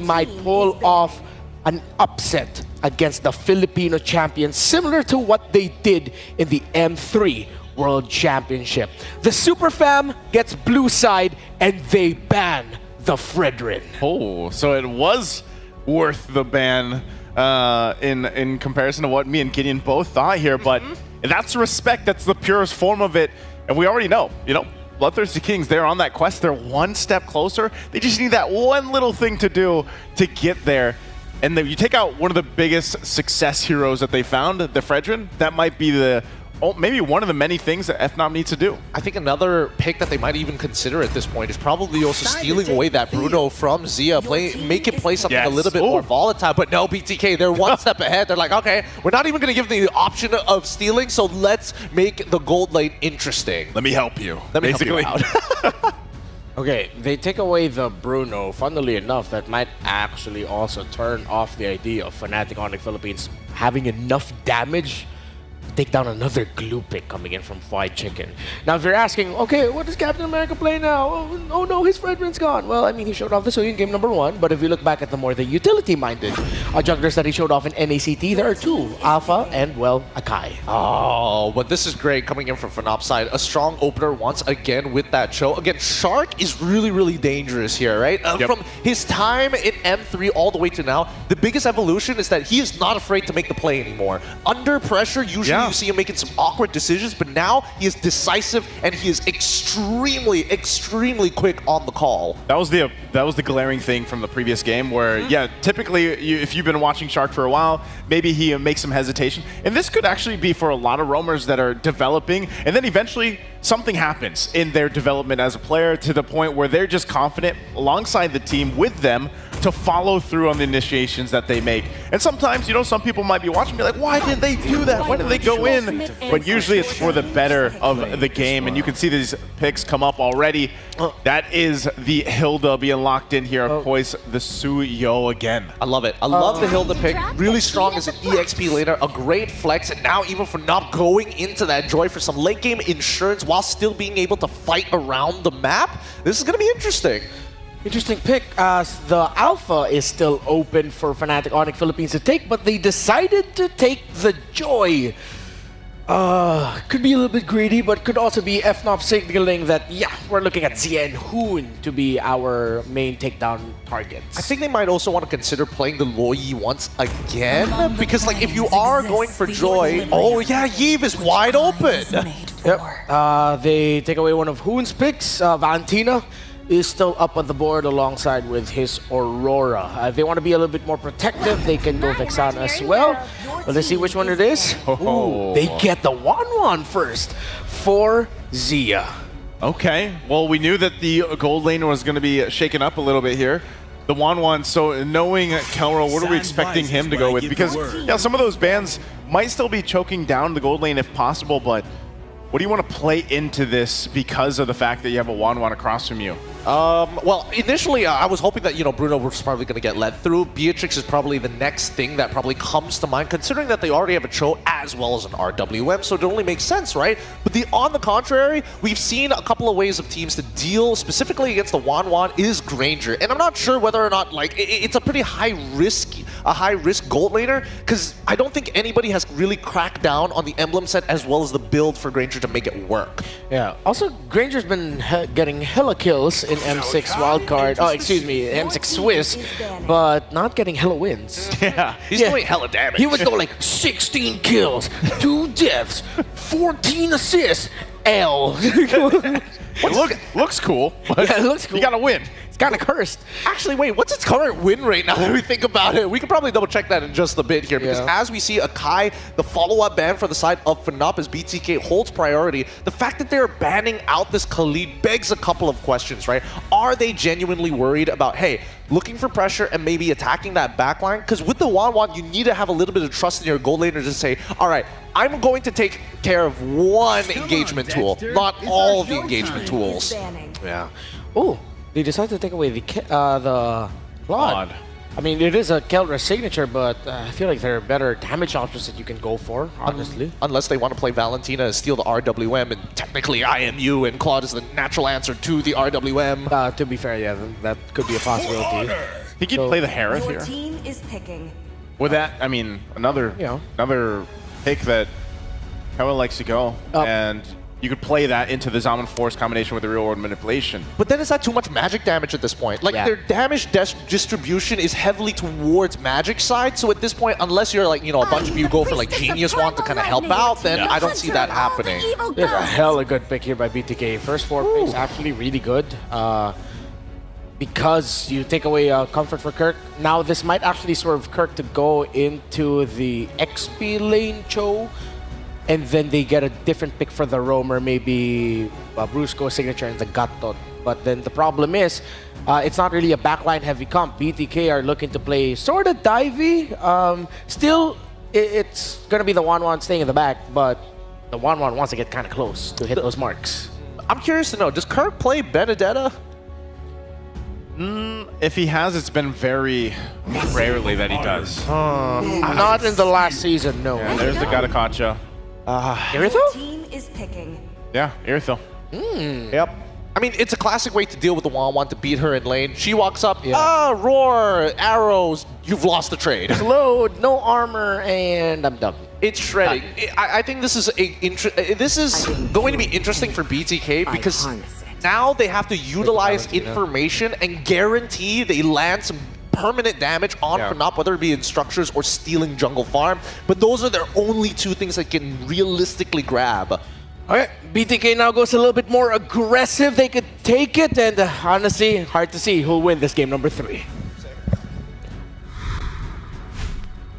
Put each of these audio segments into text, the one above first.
might pull off an upset against the Filipino champions, similar to what they did in the M3 World Championship. The Super Fam gets blue side and they ban the Fredrin. Oh, so it was worth the ban in comparison to what me and Gideon both thought here, but that's respect. That's the purest form of it, and we already know, Bloodthirsty Kings, they're on that quest. They're one step closer. They just need that one little thing to do to get there. And then you take out one of the biggest success heroes that they found, the Fredrin, that might be maybe one of the many things that FNOP needs to do. I think another pick that they might even consider at this point is probably also stealing away that Bruno from Zia, make him play something a little bit more volatile. But no, BTK, they're one step ahead. They're like, okay, we're not even going to give them the option of stealing, so let's make the gold lane interesting. Let me help you. Let me help you out. Okay, they take away the Bruno. Funnily enough, that might actually also turn off the idea of Fnatic Onyx Philippines having enough damage to take down another glue pick coming in from Fried Chicken. Now, if you're asking, okay, what does Captain America play now? Oh no, his Fredrin's gone. Well, I mean, he showed off the Suyin game #1, but if you look back at the utility-minded junglers that he showed off in NACT, there are two, Alpha and, well, Akai. Oh, but this is great coming in from FNOP side. A strong opener once again with that show. Again, Shark is really, really dangerous here, right? From his time in M3 all the way to now, the biggest evolution is that he is not afraid to make the play anymore. Under pressure, usually you see him making some awkward decisions, but now he is decisive and he is extremely, extremely quick on the call. That was the glaring thing from the previous game where, typically if you've been watching Shark for a while, maybe he makes some hesitation. And this could actually be for a lot of roamers that are developing, and then eventually something happens in their development as a player to the point where they're just confident alongside the team with them to follow through on the initiations that they make. And sometimes, some people might be watching me like, why did they do that? Why did they go in? But usually it's for the better of the game, and you can see these picks come up already. That is the Hilda being locked in here. Of course, the Suyo again. I love it. I love the Hilda pick. Really strong as an EXP laner. A great flex, and now even for not going into that Joy for some late game insurance while still being able to fight around the map. This is going to be interesting. Interesting pick, as the Alpha is still open for Fnatic Onyx Philippines to take, but they decided to take the Joy. Could be a little bit greedy, but could also be FNOP signaling that, we're looking at Zia and Hoon to be our main takedown targets. I think they might also want to consider playing the Loyi once again, because if you are going for Joy, Yve is wide open. Yep, they take away one of Hoon's picks. Valentina is still up on the board alongside with his Aurora. If they want to be a little bit more protective, they can go Vexana as well. But let's see which one it is. Ooh, they get the 1-1 first for Zia. Okay, well, we knew that the gold lane was going to be shaken up a little bit here. The 1-1, so knowing KELRA, what are we expecting him to go with? Because, some of those bans might still be choking down the gold lane if possible, but what do you want to play into this because of the fact that you have a 1-1 across from you? Well, initially, I was hoping that, Bruno was probably going to get led through. Beatrix is probably the next thing that probably comes to mind, considering that they already have a Cho as well as an RWM, so it only makes sense, right? But on the contrary, we've seen a couple of ways of teams to deal specifically against the Wanwan is Granger. And I'm not sure whether or not, it's a pretty high-risk gold laner, because I don't think anybody has really cracked down on the emblem set as well as the build for Granger to make it work. Yeah, also, Granger's been getting hella kills in M6 wildcard, M6 Swiss, but not getting hella wins. Yeah, he's doing hella damage. He would go 16 kills, 2 deaths, 14 assists, L. Looks cool, but it looks cool. You gotta win. It's kind of cursed. Actually, wait, what's its current win rate now that we think about it? We could probably double check that in just a bit here, because as we see Akai, the follow-up ban for the side of FNOP as BTK holds priority, the fact that they're banning out this Khalid begs a couple of questions, right? Are they genuinely worried about, hey, looking for pressure and maybe attacking that backline? Because with the 1-1, you need to have a little bit of trust in your gold laner to say, all right, I'm going to take care of one engagement tool, not all of the engagement tools. Yeah. Oh, they decided to take away the Claude. I mean, it is a KELRA signature, but I feel like there are better damage options that you can go for, honestly. Unless they want to play Valentina and steal the RWM, and technically IMU and Claude is the natural answer to the RWM. To be fair, that could be a possibility. Think you'd play the Harith Your here? team is picking. With that, I mean, another pick that KELRA likes to go, and you could play that into the Zaman Force combination with the real world manipulation. But then is that too much magic damage at this point? Like their damage distribution is heavily towards magic side, so at this point, unless you're like, you know, a bunch of you go for like Genius Wand to kind of help out, then I don't see that happening. There's a hella good pick here by BTK. First 4 picks actually really good. Because you take away comfort for Kirk. Now this might actually swerve Kirk to go into the XP lane, Cho. And then they get a different pick for the roamer, maybe Brusco signature and the Gatot. But then the problem is, it's not really a backline heavy comp. BTK are looking to play sort of divey. Still, it's going to be the 1-1 staying in the back, but the 1-1 wants to get kind of close to hit those marks. I'm curious to know, does Kirk play Benedetta? If he has, it's been very rarely that he does. Not in the last season, no. Yeah, there's the Gatakacha. IRETHEL? Your team is picking. Yeah, IRETHEL. Yep. I mean, it's a classic way to deal with the 1-1 to beat her in lane. She walks up, roar, arrows, you've lost the trade. Load, no armor, and I'm done. It's shredding. I think this is going to be interesting for BTK because now they have to utilize information and guarantee they land some permanent damage on FNOP, whether it be in structures or stealing jungle farm. But those are their only 2 things they can realistically grab. Okay, BTK now goes a little bit more aggressive. They could take it, and honestly, hard to see who'll win this game number 3.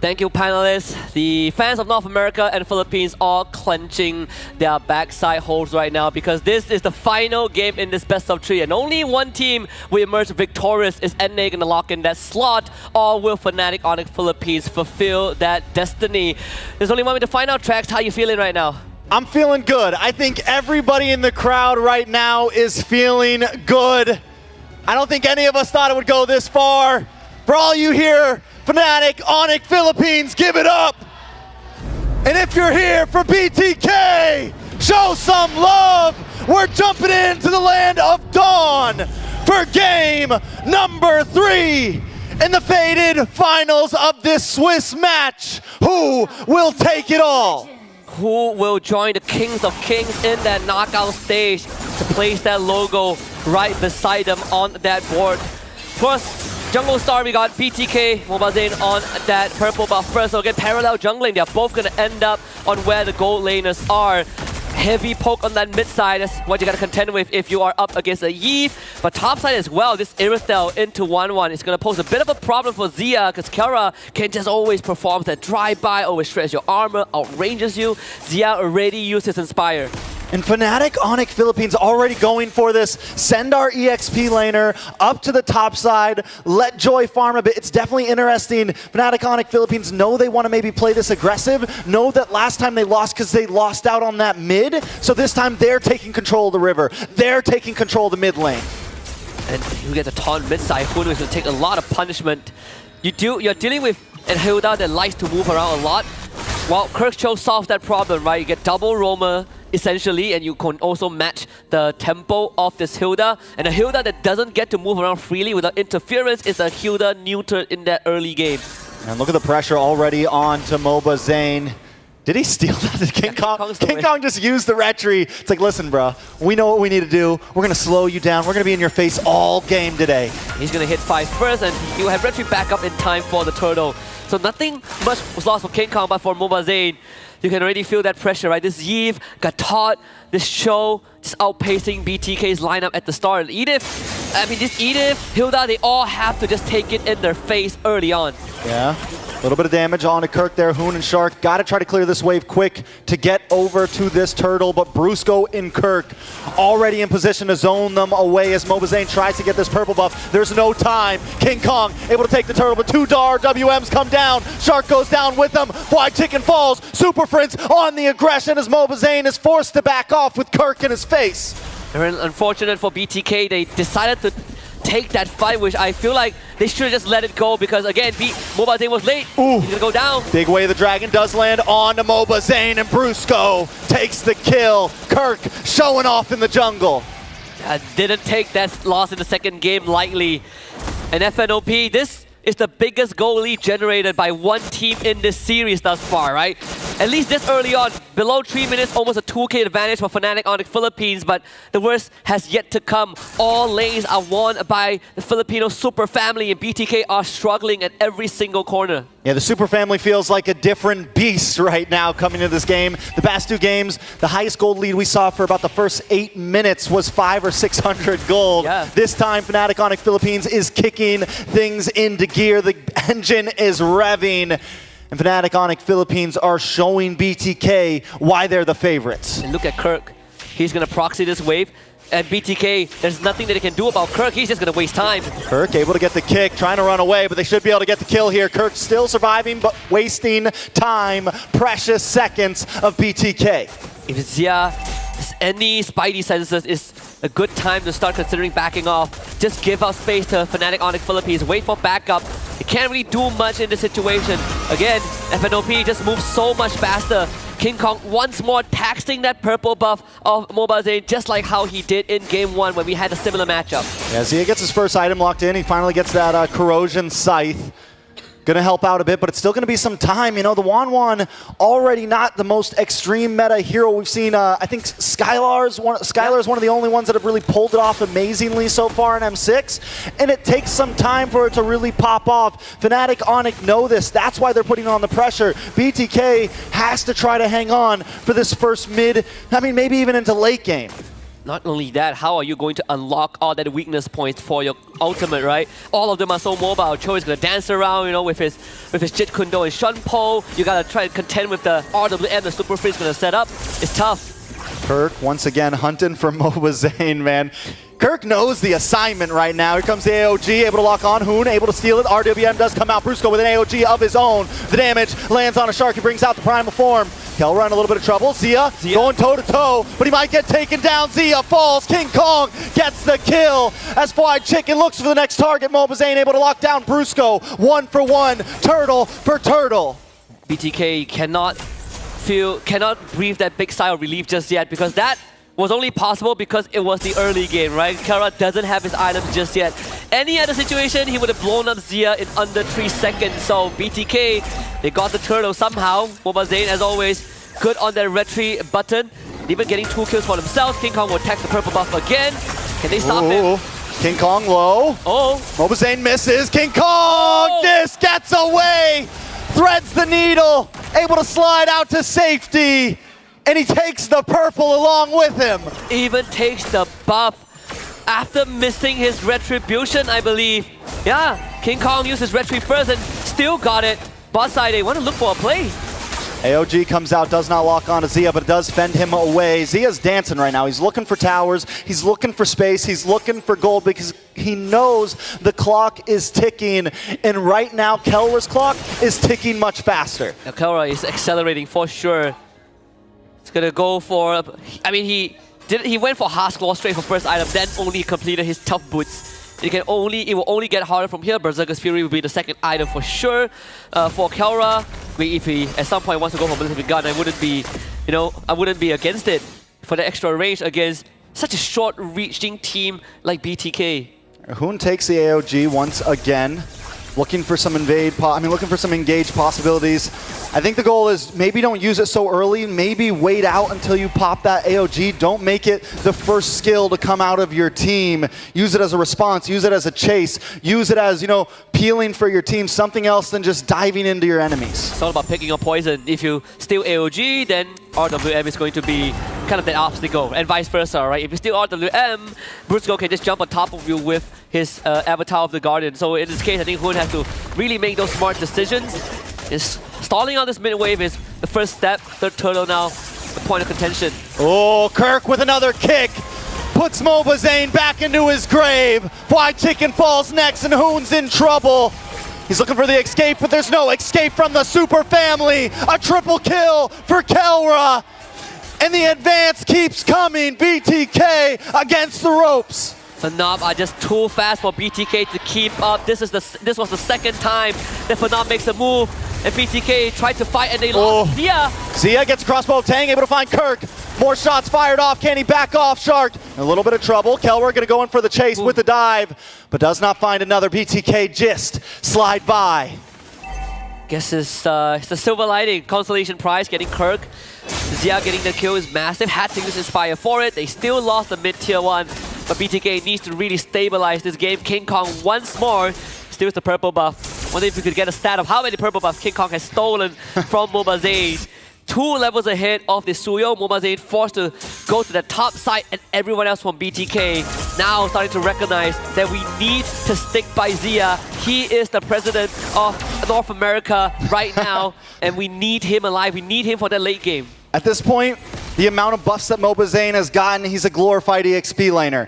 Thank you, panelists. The fans of North America and Philippines all clenching their backside holes right now because this is the final game in this best of 3, and only one team will emerge victorious. Is NA going to lock in that slot, or will Fnatic Onyx Philippines fulfill that destiny? There's only 1 minute to find out. Tracks, how you feeling right now? I'm feeling good. I think everybody in the crowd right now is feeling good. I don't think any of us thought it would go this far. For all you here, Fnatic Onyx Philippines, give it up. And if you're here for BTK, show some love. We're jumping into the land of Dawn for game number 3 in the faded finals of this Swiss match. Who will take it all? Who will join the Kings of Kings in that knockout stage to place that logo right beside them on that board? First, Jungle Star, we got BTK, Mobazane on that purple buff first. So again, parallel jungling, they're both going to end up on where the gold laners are. Heavy poke on that mid side, that's what you got to contend with if you are up against a Yve. But top side as well, this IRETHEL into 1-1 is going to pose a bit of a problem for Xia, because KELRA can just always perform that drive-by, always stretch your armor, outranges you. Xia already used his Inspire. And Fnatic Onyx Philippines already going for this. Send our EXP laner up to the top side. Let Joy farm a bit. It's definitely interesting. Fnatic Onyx Philippines know they want to maybe play this aggressive. Know that last time they lost because they lost out on that mid. So this time they're taking control of the river. They're taking control of the mid lane. And you get the taunt mid side. Hunu is going to take a lot of punishment. You're dealing with a Hilda that likes to move around a lot. Well, Kirkcho solves that problem, right? You get double roamer, essentially, and you can also match the tempo of this Hilda. And a Hilda that doesn't get to move around freely without interference is a Hilda neutered in that early game. And look at the pressure already on to Mobazane. Did he steal that? King Kong? King Kong just used the retry. It's like, listen, bro, we know what we need to do. We're going to slow you down. We're going to be in your face all game today. He's going to hit 5 first, and he will have retry back up in time for the turtle. So nothing much was lost for King Kong, but for Mobazane, you can already feel that pressure, right? This Yve, Gatot, this show, just outpacing BTK's lineup at the start. Edith, I mean, this Edith, Hilda, they all have to just take it in their face early on. Yeah. A little bit of damage on to Kirk there. Hoon and Shark got to try to clear this wave quick to get over to this turtle, but Brusco and Kirk already in position to zone them away as Mobazane tries to get this purple buff. There's no time. King Kong able to take the turtle, but 2 Dar WMs come down. Shark goes down with them. Fly Chicken falls. Super Prince on the aggression as Mobazane is forced to back off with Kirk in his face. Very unfortunate for BTK. They decided to take that fight, which I feel like they should have just let it go because, again, Mobazane was late. Ooh. He's going to go down. Big Way of the Dragon does land on to Mobazane, and Brusco takes the kill. Kirk showing off in the jungle. Didn't take that loss in the second game lightly. And FNOP, this is the biggest goal lead generated by one team in this series thus far, right? At least this early on, below 3 minutes, almost a 2K advantage for Fnatic Onyx Philippines, but the worst has yet to come. All lanes are won by the Filipino super family, and BTK are struggling at every single corner. Yeah, the Super Family feels like a different beast right now coming into this game. The past 2 games, the highest gold lead we saw for about the first 8 minutes was 500 or 600 gold. Yeah. This time, Fnatic Onyx Philippines is kicking things into gear. The engine is revving. And Fnatic Onyx Philippines are showing BTK why they're the favorites. And look at Kirk. He's going to proxy this wave. And BTK, there's nothing that he can do about Kirk. He's just going to waste time. Kirk able to get the kick, trying to run away, but they should be able to get the kill here. Kirk still surviving, but wasting time, precious seconds of BTK. If Zia has any spidey senses, it's a good time to start considering backing off. Just give out space to Fnatic Onyx Philippines. Wait for backup. You can't really do much in this situation. Again, FNOP just moves so much faster. King Kong once more taxing that purple buff of MobileZane, just like how he did in Game 1 when we had a similar matchup. Yeah, Zia gets his first item locked in. He finally gets that Corrosion Scythe. Gonna help out a bit, but it's still gonna be some time. You know, the Wan already not the most extreme meta hero we've seen. I think Skylar is one of the only ones that have really pulled it off amazingly so far in M6, and it takes some time for it to really pop off. Fnatic Onyx know this. That's why they're putting on the pressure. BTK has to try to hang on for this first mid, I mean, maybe even into late game. Not only that, how are you going to unlock all that weakness points for your ultimate, right? All of them are so mobile. Cho is going to dance around, you know, with his Jit Kundo and Shunpo. You got to try to contend with the RWM the Super Free is going to set up. It's tough. Kirk once again hunting for MobileZane, man. Kirk knows the assignment right now. Here comes the AOG, able to lock on. Hoon able to steal it. RWM does come out. Brusco with an AOG of his own. The damage lands on a Shark. He brings out the primal form. KELRA in a little bit of trouble. Zia going toe-to-toe, but he might get taken down. Zia falls. King Kong gets the kill as Fried Chicken looks for the next target. MobileZane able to lock down Brusco. 1-for-1. Turtle for turtle. BTK cannot breathe that big sigh of relief just yet, because that was only possible because it was the early game, right? KELRA doesn't have his items just yet. Any other situation, he would have blown up Zia in under 3 seconds. So BTK, they got the turtle somehow. MobileZane, as always, good on their retreat button. Even getting 2 kills for themselves. King Kong will attack the purple buff again. Can they stop him? King Kong low. Oh. MobileZane misses. King Kong just gets away. Threads the needle. Able to slide out to safety. And he takes the purple along with him. Even takes the buff after missing his retribution, I believe. Yeah, King Kong used his retreat first and still got it. Bot side, they want to look for a play. AOG comes out, does not lock on to Zia, but does fend him away. Zia's dancing right now. He's looking for towers. He's looking for space. He's looking for gold because he knows the clock is ticking. And right now, KELRA's clock is ticking much faster. Now, KELRA is accelerating for sure. It's gonna go for, I mean, he went for Hask Claw straight for first item, then only completed his tough boots. It will only get harder from here. Berserker's Fury will be the second item for sure. For KELRA, if he at some point wants to go for Military Gun, I wouldn't be against it for the extra range against such a short-reaching team like BTK. Hoon takes the AOG once again. Looking for some looking for some engaged possibilities. I think the goal is maybe don't use it so early. Maybe wait out until you pop that AOG. Don't make it the first skill to come out of your team. Use it as a response. Use it as a chase. Use it as, peeling for your team. Something else than just diving into your enemies. It's all about picking up poison. If you steal AOG, then RWM is going to be kind of that obstacle, and vice versa, right? If you steal RWM, Brusco can just jump on top of you with his Avatar of the Guardian. So in this case, I think Hoon has to really make those smart decisions. Stalling on this mid wave is the first step. Third turtle now, the point of contention. Oh, Kirk with another kick. Puts MobileZane back into his grave. Fried Chicken falls next and Hoon's in trouble. He's looking for the escape, but there's no escape from the Super Family. A triple kill for KELRA. And the advance keeps coming. BTK against the ropes. FNOP are just too fast for BTK to keep up. This was the second time that FNOP makes a move. and BTK tried to fight and they lost. Zia gets crossbow Tang, able to find Kirk. More shots fired off. Can he back off? Shark in a little bit of trouble. KELRA going to go in for the chase with the dive, but does not find another. BTK just slide by. Guess it's the silver lining. Consolation prize getting Kirk. Zia getting the kill is massive. Had to use Inspire for it. They still lost the mid tier 1, but BTK needs to really stabilize this game. King Kong once more steals the purple buff. Wonder if we could get a stat of how many purple buffs King Kong has stolen from MobaZane. 2 levels ahead of the Suyo. MobaZane forced to go to the top side, and everyone else from BTK now starting to recognize that we need to stick by Zia. He is the president of North America right now, and we need him alive. We need him for that late game. At this point, the amount of buffs that MobaZane has gotten, he's a glorified EXP laner.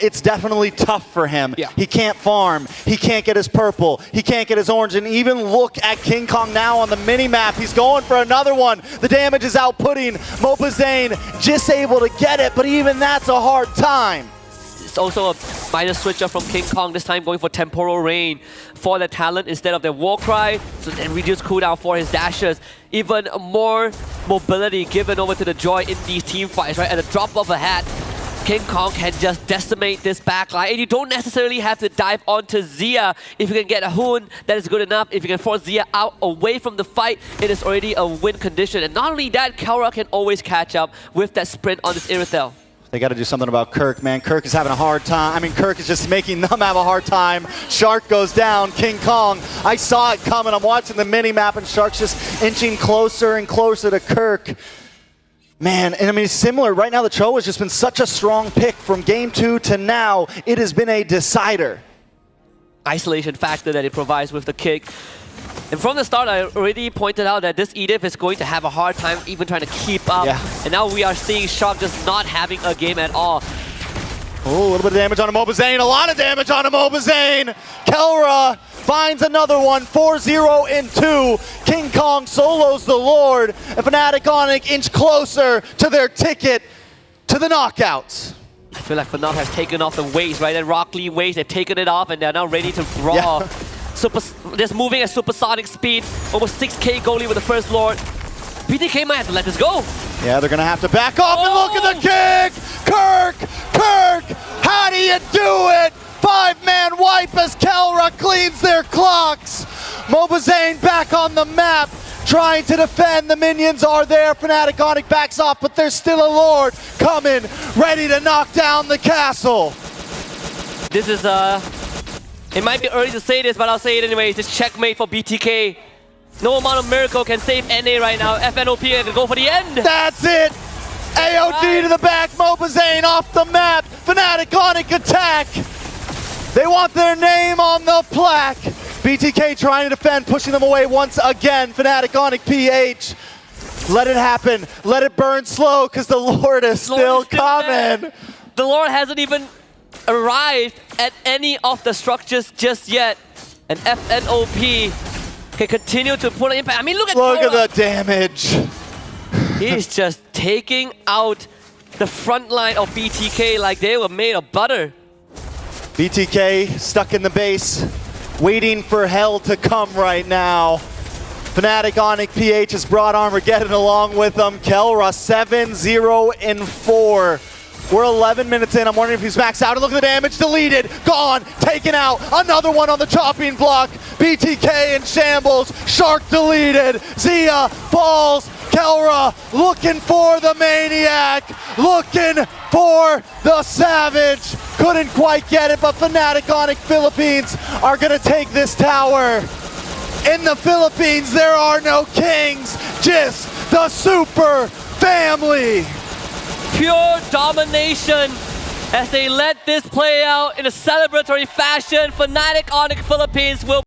It's definitely tough for him. Yeah. He can't farm, he can't get his purple, he can't get his orange, and even look at King Kong now on the mini-map. He's going for another one. The damage is outputting. MobaZane just able to get it, but even that's a hard time. It's also a minor switcher from King Kong, this time going for Temporal Rain for the talent instead of the Warcry, so then reduce cooldown for his dashes. Even more mobility given over to the Joy in these team fights, right? At the drop of a hat, King Kong can just decimate this backline, and you don't necessarily have to dive onto Zia. If you can get a Hoon, that is good enough. If you can force Zia out away from the fight, it is already a win condition. And not only that, KELRA can always catch up with that sprint on this IRETHEL. They got to do something about Kirk, man. Kirk is having a hard time. I mean, Kirk is just making them have a hard time. Shark goes down. King Kong, I saw it coming. I'm watching the mini-map, and Shark's just inching closer and closer to Kirk. Man, and I mean, it's similar. Right now, the Cho has just been such a strong pick from game 2 to now. It has been a decider. Isolation factor that it provides with the kick. And from the start, I already pointed out that this Edith is going to have a hard time even trying to keep up. Yeah. And now we are seeing Shark just not having a game at all. Oh, a little bit of damage on a MobaZane. A lot of damage on a MobaZane. KELRA finds another one. 4-0 in 2. King Kong solos the Lord. And Fnatic Onic inch closer to their ticket to the knockouts. I feel like FNOP has taken off the waist, right? And Rock Lee waist, they've taken it off and they're now ready to brawl. Yeah. Just moving at supersonic speed. Almost 6k goalie with the first Lord. BTK might have to let this go. Yeah, they're going to have to back off, and look at the kick! Kirk! How do you do it? 5-man wipe as KELRA cleans their clocks. MobaZane back on the map, trying to defend. The minions are there. Fnatic Onic backs off, but there's still a Lord coming, ready to knock down the castle. This is it might be early to say this, but I'll say it anyways. It's checkmate for BTK. No amount of miracle can save NA right now. FNOP can go for the end. That's it. AOD to the back. MobaZane off the map. Fnatic Onic attack. They want their name on the plaque. BTK trying to defend, pushing them away once again. Fnatic Onic PH. Let it happen. Let it burn slow, because the Lord is still coming. There. The Lord hasn't even arrived at any of the structures just yet. And FNOP can continue to put an impact. I mean, look at the damage. He's just taking out the front line of BTK like they were made of butter. BTK stuck in the base, waiting for hell to come right now. Fnatic Onic PH has brought Armageddon along with them. KELRA 7-0 in 4. We're 11 minutes in. I'm wondering if he's maxed out. And look at the damage. Deleted. Gone. Taken out. Another one on the chopping block. BTK in shambles. Shark deleted. Zia falls. KELRA looking for the Maniac. Looking for the Savage. Couldn't quite get it, but Fnatic Onic Philippines are going to take this tower. In the Philippines, there are no kings. Just the super family. Pure domination as they let this play out in a celebratory fashion. Fnatic Onic Philippines will